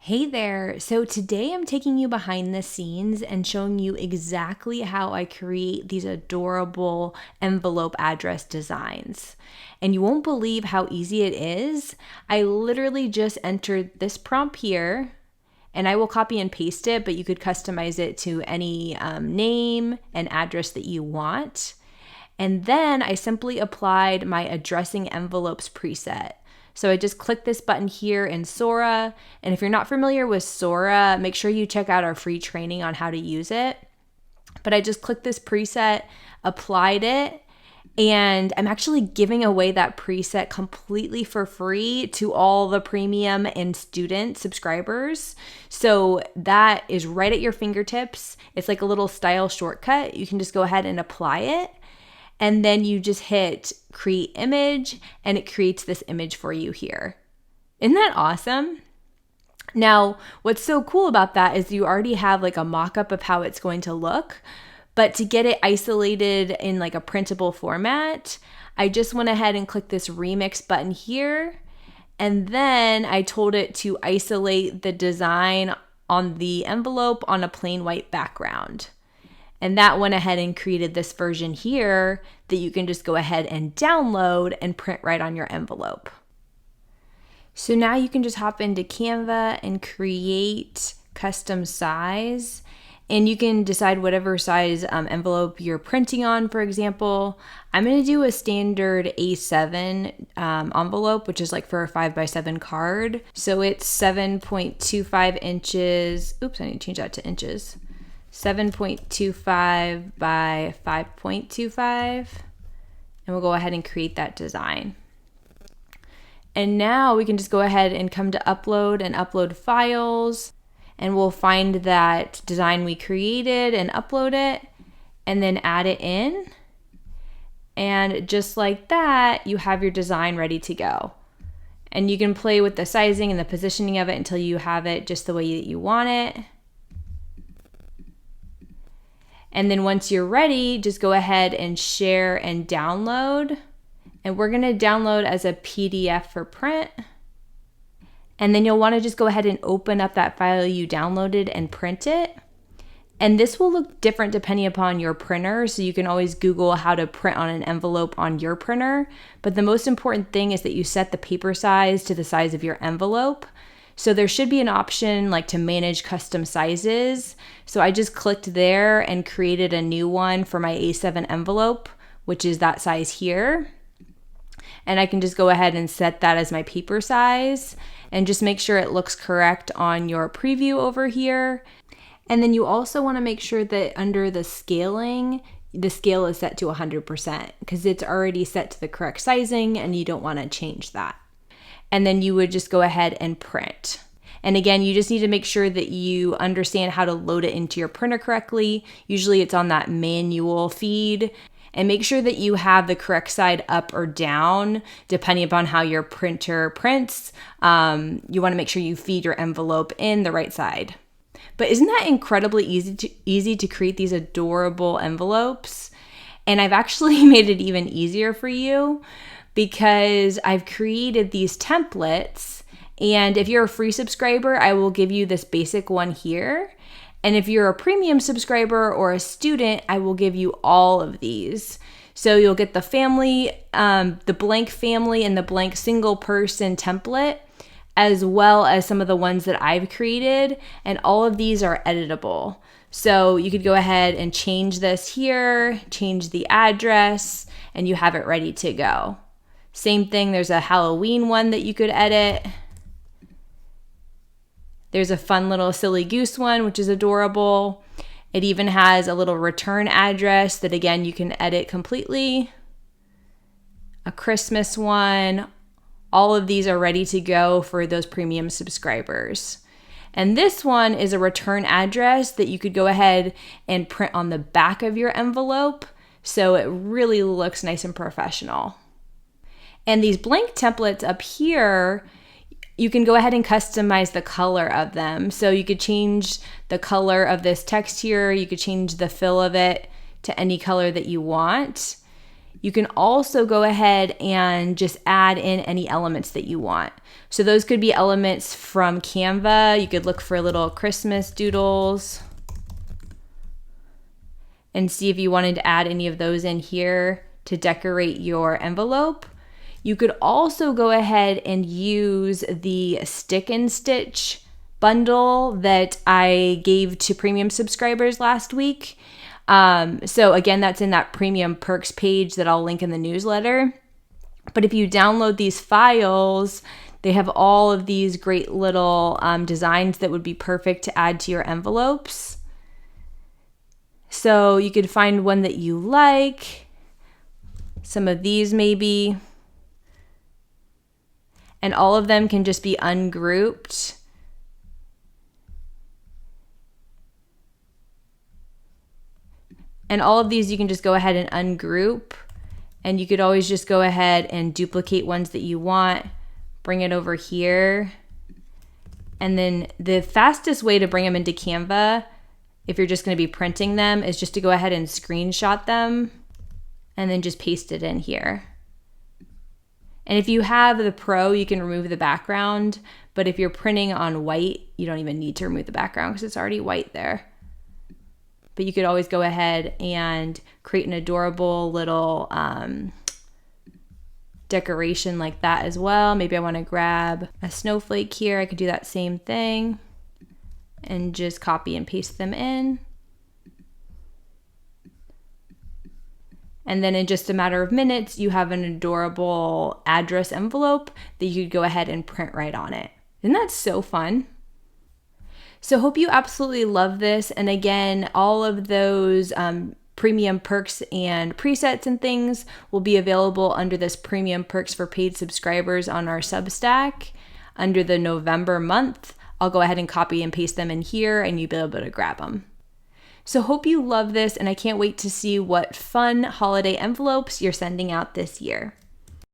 Hey there! So today I'm taking you behind the scenes and showing you exactly how I create these adorable envelope address designs. And you won't believe how easy it is. I literally just entered this prompt here and I will copy and paste it, but you could customize it to any name and address that you want. And then I simply applied my addressing envelopes preset. So I just click this button here in Sora. And if you're not familiar with Sora, make sure you check out our free training on how to use it. But I just clicked this preset, applied it, and I'm actually giving away that preset completely for free to all the premium and student subscribers. So that is right at your fingertips. It's like a little style shortcut. You can just go ahead and apply it. And then you just hit create image and it creates this image for you here. Isn't that awesome? Now, what's so cool about that is you already have like a mock-up of how it's going to look, but to get it isolated in like a printable format, I just went ahead and clicked this remix button here. And then I told it to isolate the design on the envelope on a plain white background. And that went ahead and created this version here that you can just go ahead and download and print right on your envelope. So now you can just hop into Canva and create custom size. And you can decide whatever size envelope you're printing on, for example. I'm going to do a standard A7 envelope, which is like for a 5x7 card. So it's 7.25 inches. Oops, I need to change that to inches. 7.25 by 5.25, and we'll go ahead and create that design. And now we can just go ahead and come to upload and upload files, and we'll find that design we created and upload it and then add it in. And just like that, you have your design ready to go. And you can play with the sizing and the positioning of it until you have it just the way that you want it. And then once you're ready, just go ahead and share and download. And we're going to download as a PDF for print. And then you'll want to just go ahead and open up that file you downloaded and print it. And this will look different depending upon your printer. So you can always Google how to print on an envelope on your printer. But the most important thing is that you set the paper size to the size of your envelope. So there should be an option like to manage custom sizes. So I just clicked there and created a new one for my A7 envelope, which is that size here. And I can just go ahead and set that as my paper size and just make sure it looks correct on your preview over here. And then you also want to make sure that under the scaling, the scale is set to 100% because it's already set to the correct sizing and you don't want to change that. And then you would just go ahead and print. And again, you just need to make sure that you understand how to load it into your printer correctly. Usually it's on that manual feed. And make sure that you have the correct side up or down, depending upon how your printer prints. You want to make sure you feed your envelope in the right side. But isn't that incredibly easy to create these adorable envelopes? And I've actually made it even easier for you, because I've created these templates, and if you're a free subscriber, I will give you this basic one here. And if you're a premium subscriber or a student, I will give you all of these. So you'll get the family, the blank family and the blank single person template, as well as some of the ones that I've created. And all of these are editable. So you could go ahead and change this here, change the address, and you have it ready to go. Same thing, there's a Halloween one that you could edit. There's a fun little silly goose one, which is adorable. It even has a little return address that, again, you can edit completely. A Christmas one. All of these are ready to go for those premium subscribers. And this one is a return address that you could go ahead and print on the back of your envelope, so it really looks nice and professional. And these blank templates up here, you can go ahead and customize the color of them. So you could change the color of this text here. You could change the fill of it to any color that you want. You can also go ahead and just add in any elements that you want. So those could be elements from Canva. You could look for little Christmas doodles and see if you wanted to add any of those in here to decorate your envelope. You could also go ahead and use the stick and stitch bundle that I gave to premium subscribers last week. So again, that's in that premium perks page that I'll link in the newsletter. But if you download these files, they have all of these great little designs that would be perfect to add to your envelopes. So you could find one that you like, some of these maybe, and all of them can just be ungrouped. And all of these you can just go ahead and ungroup, and you could always just go ahead and duplicate ones that you want, bring it over here. And then the fastest way to bring them into Canva, if you're just going to be printing them, is just to go ahead and screenshot them and then just paste it in here. And if you have the Pro, you can remove the background, but if you're printing on white, you don't even need to remove the background because it's already white there. But you could always go ahead and create an adorable little decoration like that as well. Maybe I want to grab a snowflake here. I could do that same thing and just copy and paste them in. And then in just a matter of minutes, you have an adorable address envelope that you could go ahead and print right on it. Isn't that so fun? So hope you absolutely love this. And again, all of those premium perks and presets and things will be available under this premium perks for paid subscribers on our Substack under the November month. I'll go ahead and copy and paste them in here and you'll be able to grab them. So hope you love this, and I can't wait to see what fun holiday envelopes you're sending out this year.